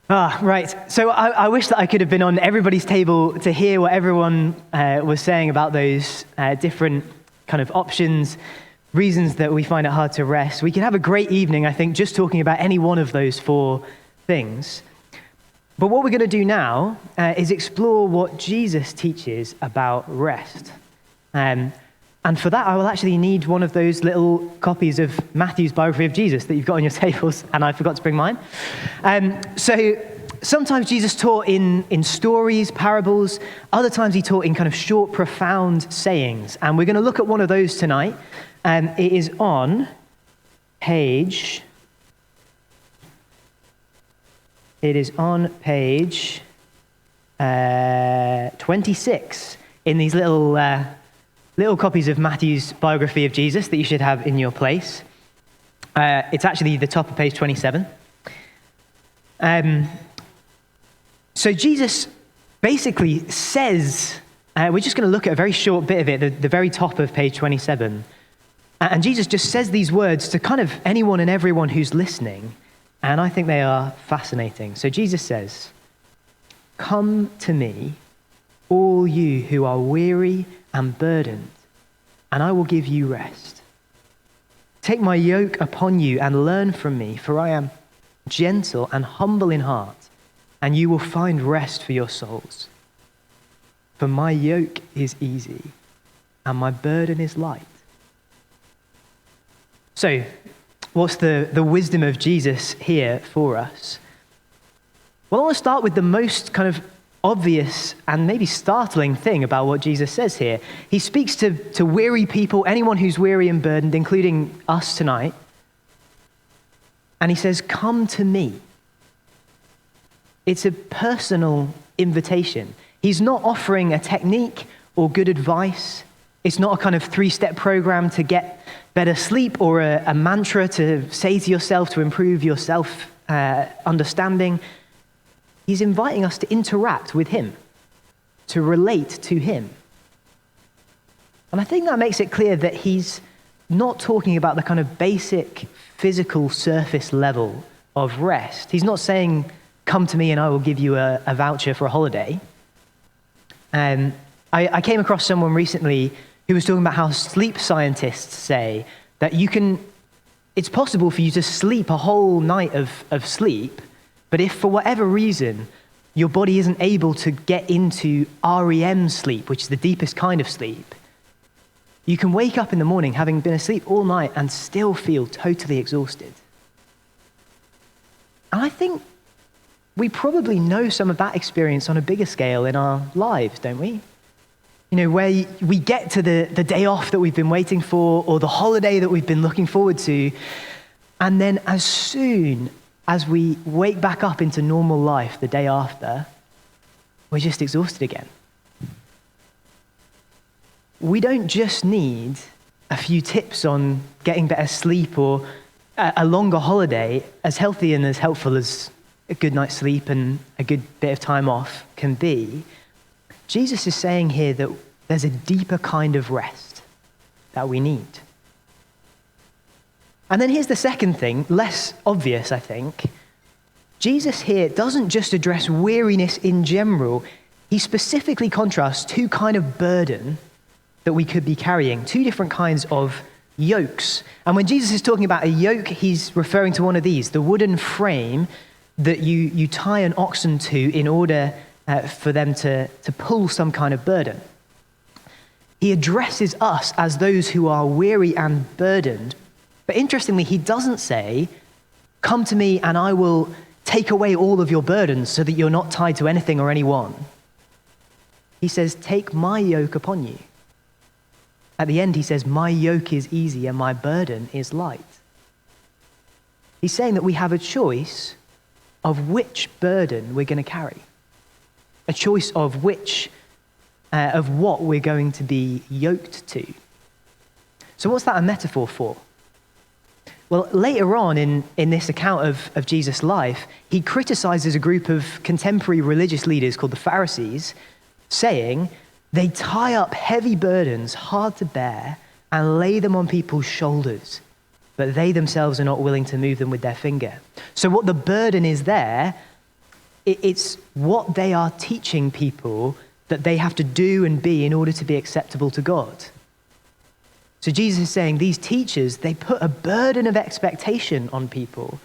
Right. So I wish that I could have been on everybody's table to hear what everyone was saying about those different kind of options, reasons that we find it hard to rest. We could have a great evening, I think, just talking about any one of those four things. But what we're going to do now is explore what Jesus teaches about rest. And for that, I will actually need one of those little copies of Matthew's biography of Jesus that you've got on your tables, and I forgot to bring mine. So sometimes Jesus taught in stories, parables. Other times he taught in kind of short, profound sayings. And we're going to look at one of those tonight. It is on page 26 in these little copies of Matthew's biography of Jesus that you should have in your place. It's actually the top of page 27. So Jesus basically says, we're just going to look at a very short bit of it, the very top of page 27. And Jesus just says these words to kind of anyone and everyone who's listening, and I think they are fascinating. So Jesus says, "Come to me, all you who are weary and burdened, and I will give you rest. Take my yoke upon you and learn from me, for I am gentle and humble in heart, and you will find rest for your souls. For my yoke is easy, and my burden is light." So, what's the wisdom of Jesus here for us? Well, I want to start with the most kind of obvious and maybe startling thing about what Jesus says here. He speaks to weary people, anyone who's weary and burdened, including us tonight. And he says, "Come to me." It's a personal invitation. He's not offering a technique or good advice. It's not a kind of 3-step program to get better sleep or a mantra to say to yourself to improve your self-understanding. He's inviting us to interact with him, to relate to him. And I think that makes it clear that he's not talking about the kind of basic physical surface level of rest. He's not saying, "Come to me and I will give you a voucher for a holiday." I came across someone recently who was talking about how sleep scientists say that it's possible for you to sleep a whole night of sleep, but if for whatever reason your body isn't able to get into REM sleep, which is the deepest kind of sleep, you can wake up in the morning having been asleep all night and still feel totally exhausted. And I think we probably know some of that experience on a bigger scale in our lives, don't we? You know, where we get to the day off that we've been waiting for, or the holiday that we've been looking forward to, and then as soon as we wake back up into normal life the day after, we're just exhausted again. We don't just need a few tips on getting better sleep or a longer holiday, as healthy and as helpful as a good night's sleep and a good bit of time off can be. Jesus is saying here that there's a deeper kind of rest that we need. And then here's the second thing, less obvious, I think. Jesus here doesn't just address weariness in general. He specifically contrasts two kinds of burden that we could be carrying, two different kinds of yokes. And when Jesus is talking about a yoke, he's referring to one of these, the wooden frame that you tie an oxen to in order for them to pull some kind of burden. He addresses us as those who are weary and burdened. But interestingly, he doesn't say, "Come to me and I will take away all of your burdens so that you're not tied to anything or anyone." He says, "Take my yoke upon you." At the end, he says, "My yoke is easy and my burden is light." He's saying that we have a choice of which burden we're going to carry. A choice of what we're going to be yoked to. So what's that a metaphor for? Well, later on in this account of Jesus' life, he criticizes a group of contemporary religious leaders called the Pharisees, saying they tie up heavy burdens hard to bear and lay them on people's shoulders, but they themselves are not willing to move them with their finger. So what the burden is there It's what they are teaching people that they have to do and be in order to be acceptable to God. So Jesus is saying these teachers, they put a burden of expectation on people,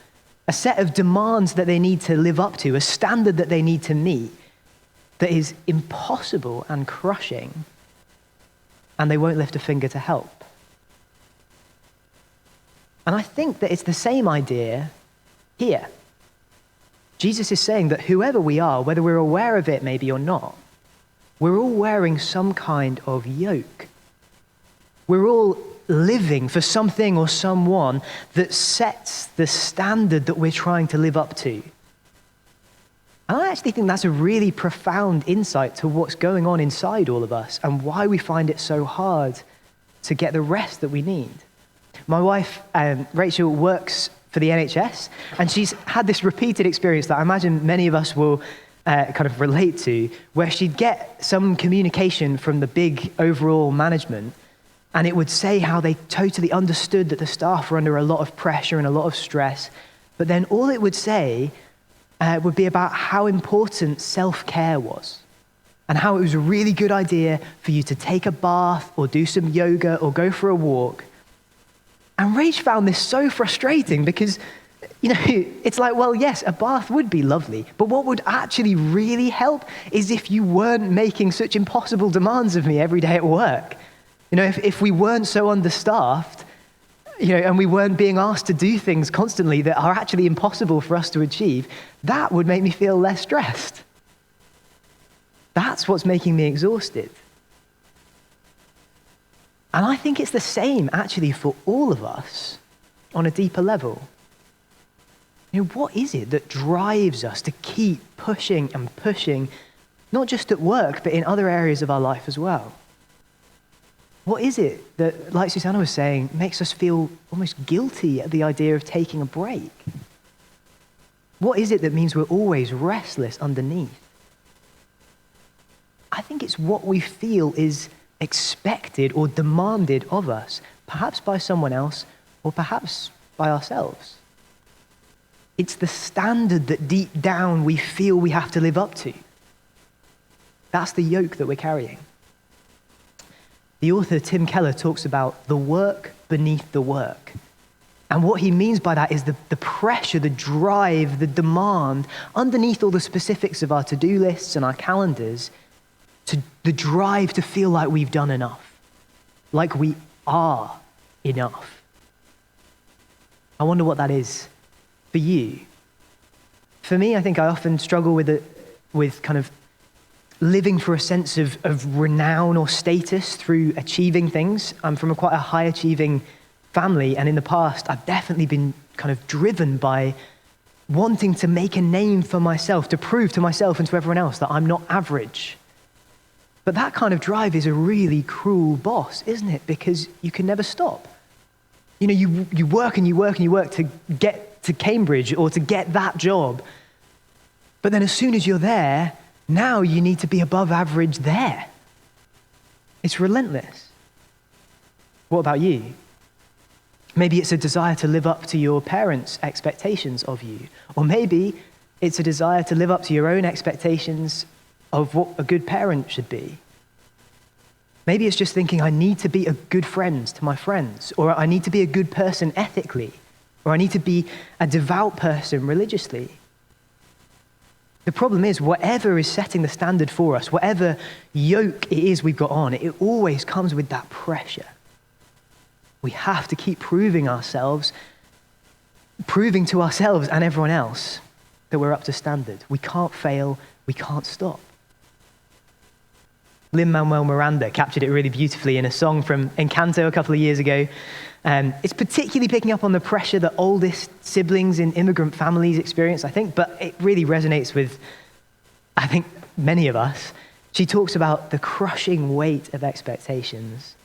a set of demands that they need to live up to, a standard that they need to meet that is impossible and crushing, and they won't lift a finger to help. And I think that it's the same idea here. Jesus is saying that whoever we are, whether we're aware of it maybe or not, we're all wearing some kind of yoke. We're all living for something or someone that sets the standard that we're trying to live up to. And I actually think that's a really profound insight to what's going on inside all of us and why we find it so hard to get the rest that we need. My wife, Rachel, works for the NHS, and she's had this repeated experience that I imagine many of us will kind of relate to, where she'd get some communication from the big overall management, and it would say how they totally understood that the staff were under a lot of pressure and a lot of stress, but then all it would say would be about how important self-care was, and how it was a really good idea for you to take a bath or do some yoga or go for a walk. And Rach found this so frustrating because, it's like, well, yes, a bath would be lovely, but what would actually really help is if you weren't making such impossible demands of me every day at work. If we weren't so understaffed, and we weren't being asked to do things constantly that are actually impossible for us to achieve, that would make me feel less stressed. That's what's making me exhausted. And I think it's the same, actually, for all of us on a deeper level. What is it that drives us to keep pushing and pushing, not just at work, but in other areas of our life as well? What is it that, like Susanna was saying, makes us feel almost guilty at the idea of taking a break? What is it that means we're always restless underneath? I think it's what we feel is expected or demanded of us, perhaps by someone else or perhaps by ourselves. It's the standard that deep down we feel we have to live up to. That's the yoke that we're carrying. The author Tim Keller talks about the work beneath the work. And what he means by that is the pressure, the drive, the demand underneath all the specifics of our to-do lists and our calendars, the drive to feel like we've done enough, like we are enough. I wonder what that is for you. For me, I think I often struggle with kind of living for a sense of renown or status through achieving things. I'm from quite a high-achieving family, and in the past, I've definitely been kind of driven by wanting to make a name for myself, to prove to myself and to everyone else that I'm not average. But that kind of drive is a really cruel boss, isn't it? Because you can never stop. You work and you work and you work to get to Cambridge or to get that job. But then as soon as you're there, now you need to be above average there. It's relentless. What about you? Maybe it's a desire to live up to your parents' expectations of you. Or maybe it's a desire to live up to your own expectations of what a good parent should be. Maybe it's just thinking, I need to be a good friend to my friends, or I need to be a good person ethically, or I need to be a devout person religiously. The problem is, whatever is setting the standard for us, whatever yoke it is we've got on, it always comes with that pressure. We have to keep proving to ourselves and everyone else that we're up to standard. We can't fail, we can't stop. Lin-Manuel Miranda captured it really beautifully in a song from Encanto a couple of years ago. It's particularly picking up on the pressure that oldest siblings in immigrant families experience, I think, but it really resonates with, I think, many of us. She talks about the crushing weight of expectations.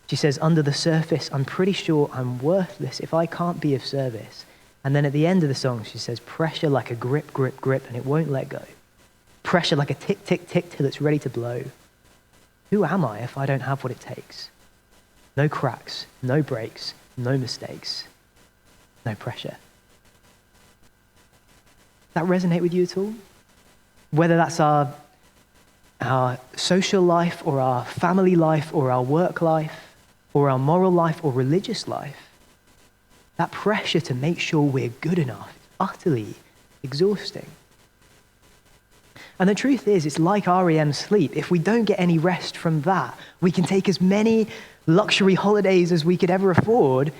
She says, under the surface, I'm pretty sure I'm worthless if I can't be of service. And then at the end of the song, she says, pressure like a grip, grip, grip, and it won't let go. Pressure like a tick, tick, tick till it's ready to blow. Who am I if I don't have what it takes? No cracks, no breaks, no mistakes, no pressure. That resonate with you at all? whether that's our social life or our family life or our work life or our moral life or religious life, that pressure to make sure we're good enough is utterly exhausting. And the truth is, it's like REM sleep. If we don't get any rest from that, we can take as many luxury holidays as we could ever afford,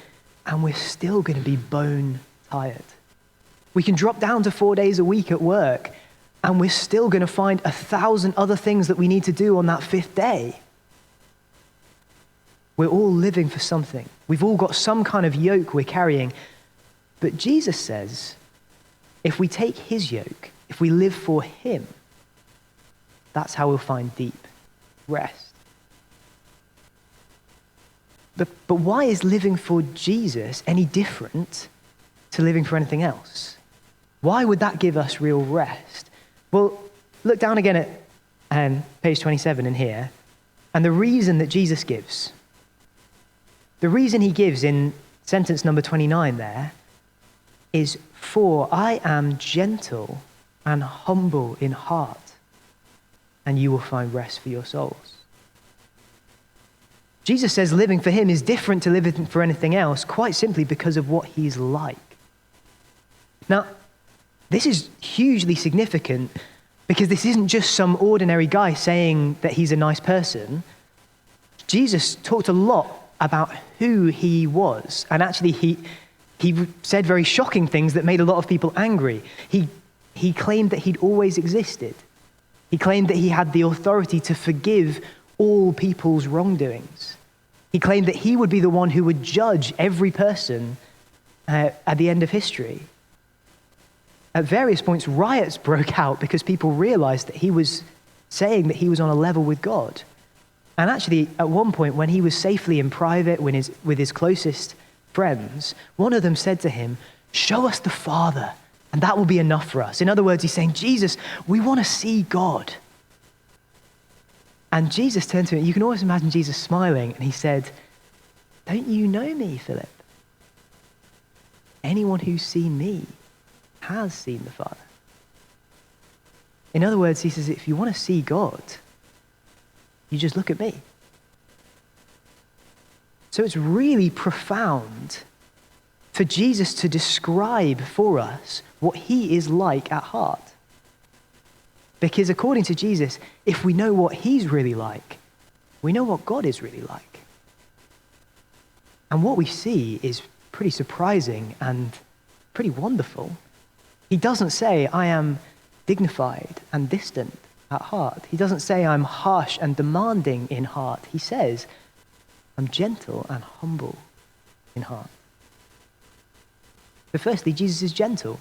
and we're still going to be bone tired. We can drop down to 4 days a week at work, and we're still going to find 1,000 other things that we need to do on that 5th day. We're all living for something. We've all got some kind of yoke we're carrying. But Jesus says, if we take his yoke, if we live for him, that's how we'll find deep rest. But why is living for Jesus any different to living for anything else? Why would that give us real rest? Well, look down again at page 27 in here, and the reason that Jesus gives, the reason he gives in sentence number 29 there is, for I am gentle and humble in heart, and you will find rest for your souls. Jesus says living for him is different to living for anything else, quite simply because of what he's like. Now, this is hugely significant because this isn't just some ordinary guy saying that he's a nice person. Jesus talked a lot about who he was, and actually he said very shocking things that made a lot of people angry. He claimed that he'd always existed. He claimed that he had the authority to forgive all people's wrongdoings. He claimed that he would be the one who would judge every person at the end of history. At various points, riots broke out because people realized that he was saying that he was on a level with God. And actually, at one point, when he was safely in private with his closest friends, one of them said to him, "Show us the Father, and that will be enough for us." In other words, he's saying, "Jesus, we want to see God." And Jesus turned to him. You can always imagine Jesus smiling, and he said, "Don't you know me, Philip? Anyone who's seen me has seen the Father." In other words, he says, if you want to see God, you just look at me. So it's really profound for Jesus to describe for us what he is like at heart. Because according to Jesus, if we know what he's really like, we know what God is really like. And what we see is pretty surprising and pretty wonderful. He doesn't say, I am dignified and distant at heart. He doesn't say, I'm harsh and demanding in heart. He says, I'm gentle and humble in heart. So firstly, Jesus is gentle.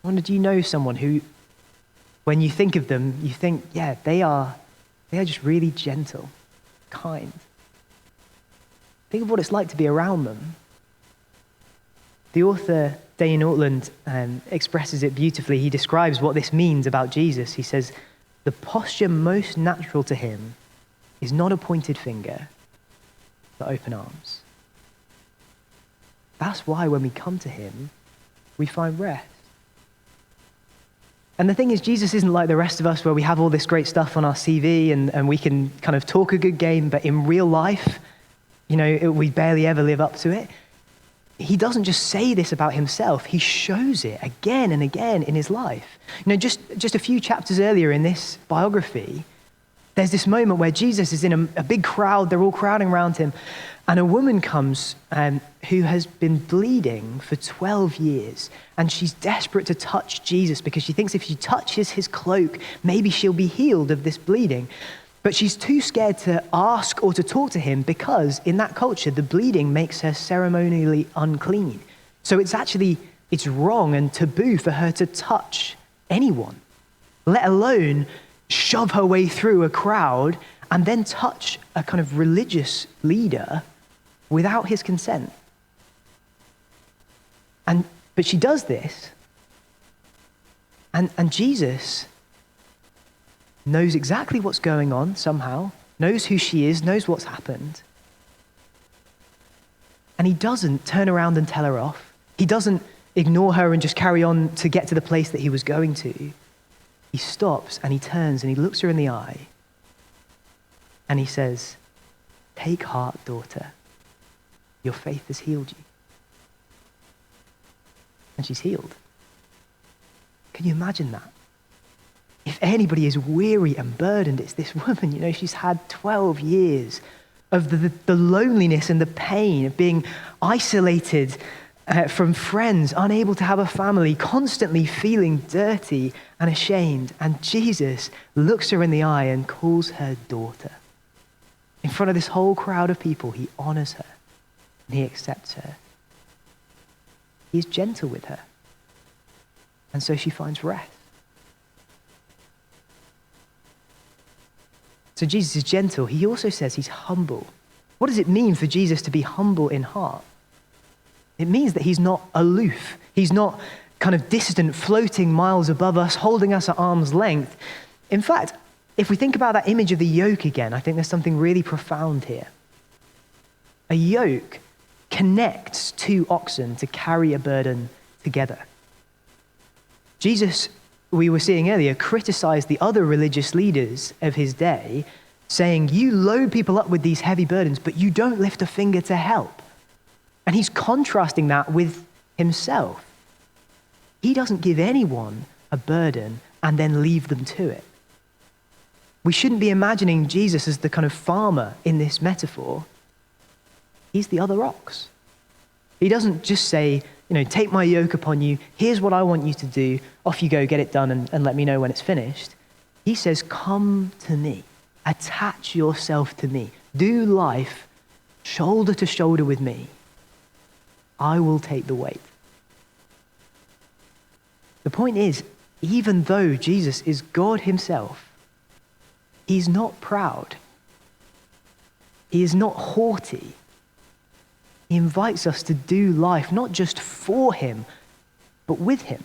I wonder, do you know someone who, when you think of them, you think, yeah, they are just really gentle, kind. Think of what it's like to be around them. The author Dane Ortland expresses it beautifully. He describes what this means about Jesus. He says, the posture most natural to him is not a pointed finger, but open arms. That's why when we come to him, we find rest. And the thing is, Jesus isn't like the rest of us where we have all this great stuff on our CV and we can kind of talk a good game, but in real life, we barely ever live up to it. He doesn't just say this about himself, he shows it again and again in his life. Just a few chapters earlier in this biography, there's this moment where Jesus is in a big crowd, they're all crowding around him, and a woman comes who has been bleeding for 12 years, and she's desperate to touch Jesus because she thinks if she touches his cloak, maybe she'll be healed of this bleeding. But she's too scared to ask or to talk to him because in that culture, the bleeding makes her ceremonially unclean. So it's wrong and taboo for her to touch anyone, let alone shove her way through a crowd and then touch a kind of religious leader without his consent. But she does this, and Jesus knows exactly what's going on somehow, knows who she is, knows what's happened. And he doesn't turn around and tell her off. He doesn't ignore her and just carry on to get to the place that he was going to. he stops and he turns and he looks her in the eye and he says, "Take heart, daughter. Your faith has healed you." And she's healed. Can you imagine that? If anybody is weary and burdened, it's this woman. You know, she's had 12 years of the loneliness and the pain of being isolated from friends, unable to have a family, constantly feeling dirty and ashamed. And Jesus looks her in the eye and calls her daughter. In front of this whole crowd of people, he honors her and he accepts her. He's gentle with her. And so she finds rest. So Jesus is gentle. He also says he's humble. What does it mean for Jesus to be humble in heart? It means that he's not aloof. He's not kind of distant, floating miles above us, holding us at arm's length. In fact, if we think about that image of the yoke again, I think there's something really profound here. A yoke connects two oxen to carry a burden together. Jesus, we were seeing earlier, criticized the other religious leaders of his day, saying, "You load people up with these heavy burdens, but you don't lift a finger to help." And he's contrasting that with himself. He doesn't give anyone a burden and then leave them to it. We shouldn't be imagining Jesus as the kind of farmer in this metaphor. He's the other ox. He doesn't just say, "Take my yoke upon you. Here's what I want you to do. Off you go, get it done, and let me know when it's finished." He says, "Come to me. Attach yourself to me. Do life shoulder to shoulder with me. I will take the weight." The point is, even though Jesus is God himself, he's not proud. He is not haughty. He invites us to do life not just for him, but with him.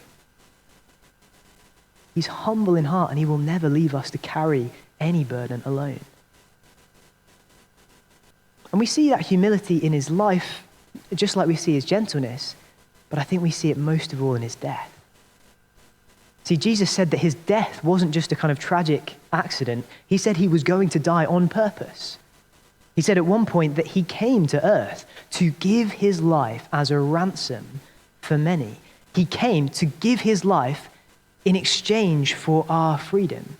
He's humble in heart and he will never leave us to carry any burden alone. And we see that humility in his life, just like we see his gentleness, but I think we see it most of all in his death. See, Jesus said that his death wasn't just a kind of tragic accident. He said he was going to die on purpose. He said at one point that he came to earth to give his life as a ransom for many. He came to give his life in exchange for our freedom.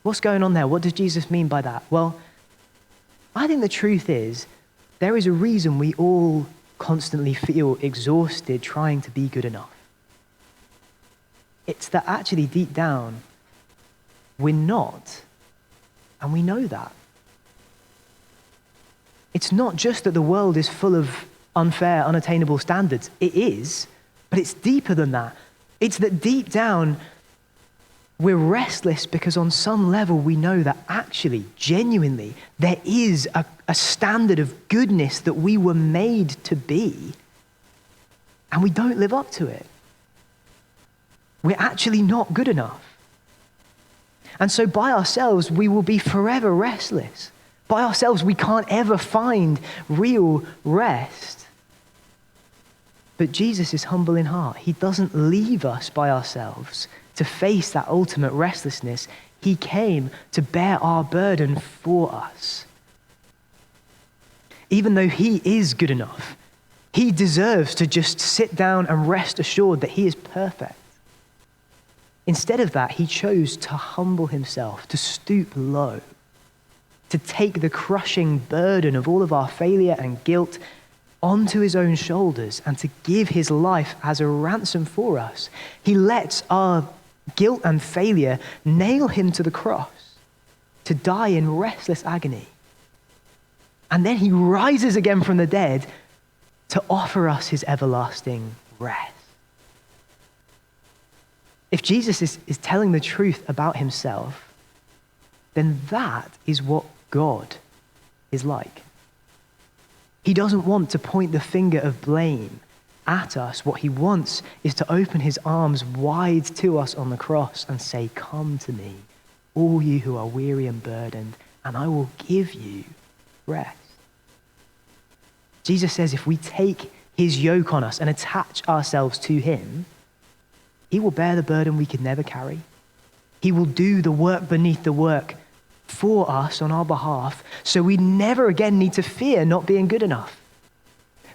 What's going on there? What does Jesus mean by that? Well, I think the truth is there is a reason we all constantly feel exhausted trying to be good enough. It's that actually deep down, we're not, and we know that. It's not just that the world is full of unfair, unattainable standards. It is, but it's deeper than that. It's that deep down, we're restless because on some level we know that actually, genuinely, there is a standard of goodness that we were made to be, and we don't live up to it. We're actually not good enough. And so by ourselves, we will be forever restless. By ourselves, we can't ever find real rest. But Jesus is humble in heart. He doesn't leave us by ourselves to face that ultimate restlessness. He came to bear our burden for us. Even though he is good enough, he deserves to just sit down and rest assured that he is perfect. Instead of that, he chose to humble himself, to stoop low, to take the crushing burden of all of our failure and guilt onto his own shoulders and to give his life as a ransom for us. He lets our guilt and failure nail him to the cross to die in restless agony. And then he rises again from the dead to offer us his everlasting rest. If Jesus is telling the truth about himself, then that is what God is like. He doesn't want to point the finger of blame at us. What he wants is to open his arms wide to us on the cross and say, "Come to me, all you who are weary and burdened, and I will give you rest." Jesus says if we take his yoke on us and attach ourselves to him, He will bear the burden we could never carry. He will do the work beneath the work for us on our behalf, so we never again need to fear not being good enough.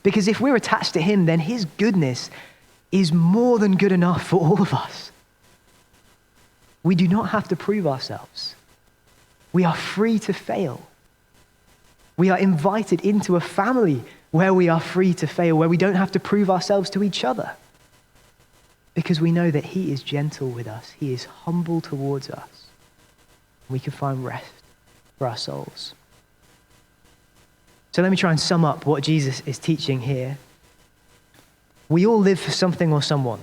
Because if we're attached to him, then his goodness is more than good enough for all of us. We do not have to prove ourselves. We are free to fail. We are invited into a family where we are free to fail, where we don't have to prove ourselves to each other. Because we know that he is gentle with us. He is humble towards us. We can find rest for our souls. So let me try and sum up what Jesus is teaching here. We all live for something or someone.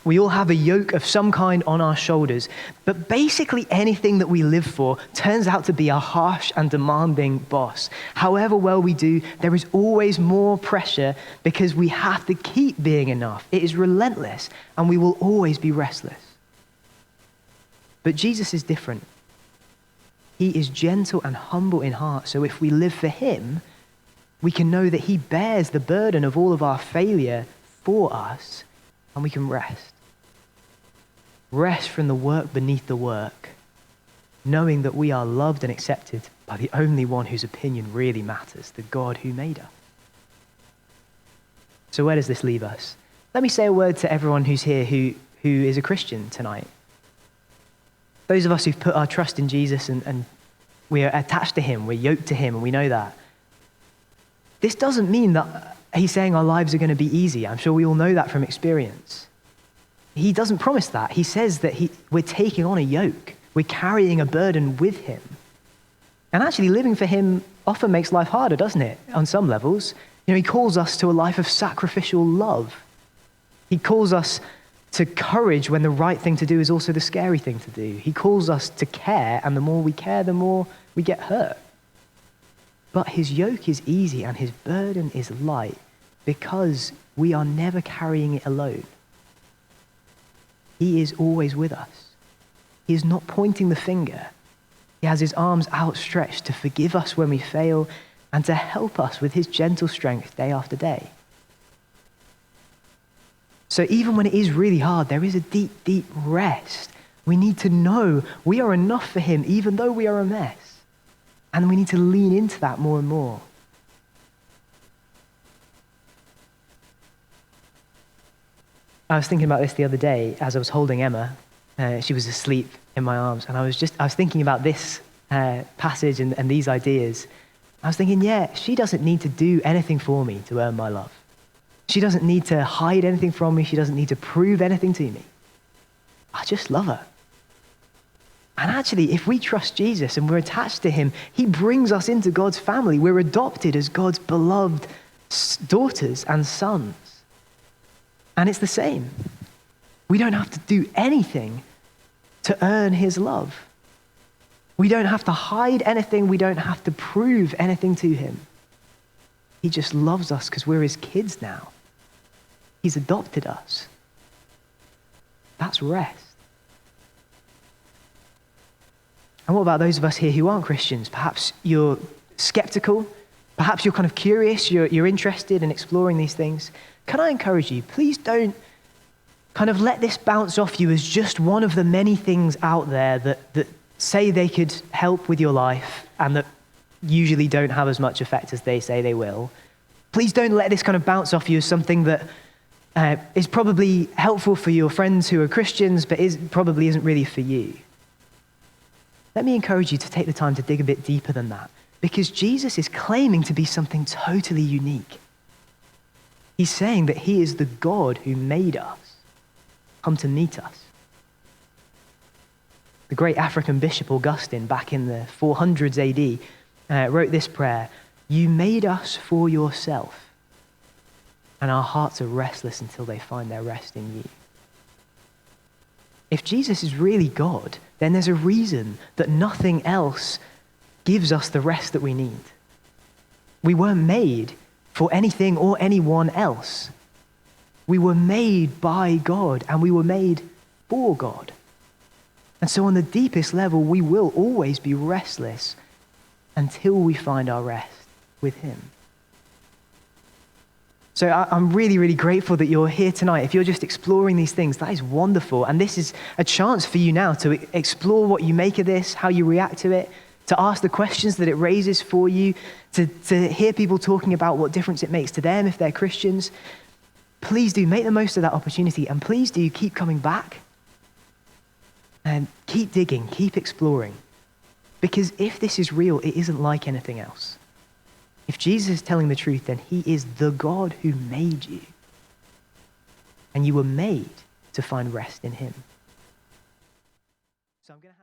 We all have a yoke of some kind on our shoulders, but basically anything that we live for turns out to be a harsh and demanding boss. However well we do, there is always more pressure because we have to keep being enough. It is relentless, and we will always be restless. But Jesus is different. He is gentle and humble in heart, so if we live for him, we can know that he bears the burden of all of our failure for us, and we can rest. Rest from the work beneath the work, knowing that we are loved and accepted by the only one whose opinion really matters, the God who made us. So where does this leave us? Let me say a word to everyone who's here who is a Christian tonight. Those of us who've put our trust in Jesus and we are attached to him, we're yoked to him, and we know that. This doesn't mean that he's saying our lives are going to be easy. I'm sure we all know that from experience. He doesn't promise that. He says that we're taking on a yoke. We're carrying a burden with him. And actually living for him often makes life harder, doesn't it? On some levels. He calls us to a life of sacrificial love. He calls us to courage when the right thing to do is also the scary thing to do. He calls us to care, and the more we care, the more we get hurt. But his yoke is easy and his burden is light because we are never carrying it alone. He is always with us. He is not pointing the finger. He has his arms outstretched to forgive us when we fail and to help us with his gentle strength day after day. So even when it is really hard, there is a deep, deep rest. We need to know we are enough for him even though we are a mess. And we need to lean into that more and more. I was thinking about this the other day as I was holding Emma. She was asleep in my arms, and I was thinking about this passage and these ideas. I was thinking, she doesn't need to do anything for me to earn my love. She doesn't need to hide anything from me. She doesn't need to prove anything to me. I just love her. And actually, if we trust Jesus and we're attached to him, he brings us into God's family. We're adopted as God's beloved daughters and sons. And it's the same. We don't have to do anything to earn his love. We don't have to hide anything. We don't have to prove anything to him. He just loves us because we're his kids now. He's adopted us. That's rest. And what about those of us here who aren't Christians? Perhaps you're skeptical. Perhaps you're kind of curious. You're interested in exploring these things. Can I encourage you, please don't kind of let this bounce off you as just one of the many things out there that say they could help with your life and that usually don't have as much effect as they say they will. Please don't let this kind of bounce off you as something that is probably helpful for your friends who are Christians, but probably isn't really for you. Let me encourage you to take the time to dig a bit deeper than that, because Jesus is claiming to be something totally unique. He's saying that he is the God who made us, come to meet us. The great African bishop Augustine, back in the 400s AD, wrote this prayer: "You made us for yourself, and our hearts are restless until they find their rest in you." If Jesus is really God, then there's a reason that nothing else gives us the rest that we need. We weren't made for anything or anyone else. We were made by God, and we were made for God. And so on the deepest level, we will always be restless until we find our rest with him. So I'm really, really grateful that you're here tonight. If you're just exploring these things, that is wonderful. And this is a chance for you now to explore what you make of this, how you react to it, to ask the questions that it raises for you, to hear people talking about what difference it makes to them if they're Christians. Please do make the most of that opportunity, and please do keep coming back and keep digging, keep exploring. Because if this is real, it isn't like anything else. If Jesus is telling the truth, then he is the God who made you. And you were made to find rest in him. So I'm going to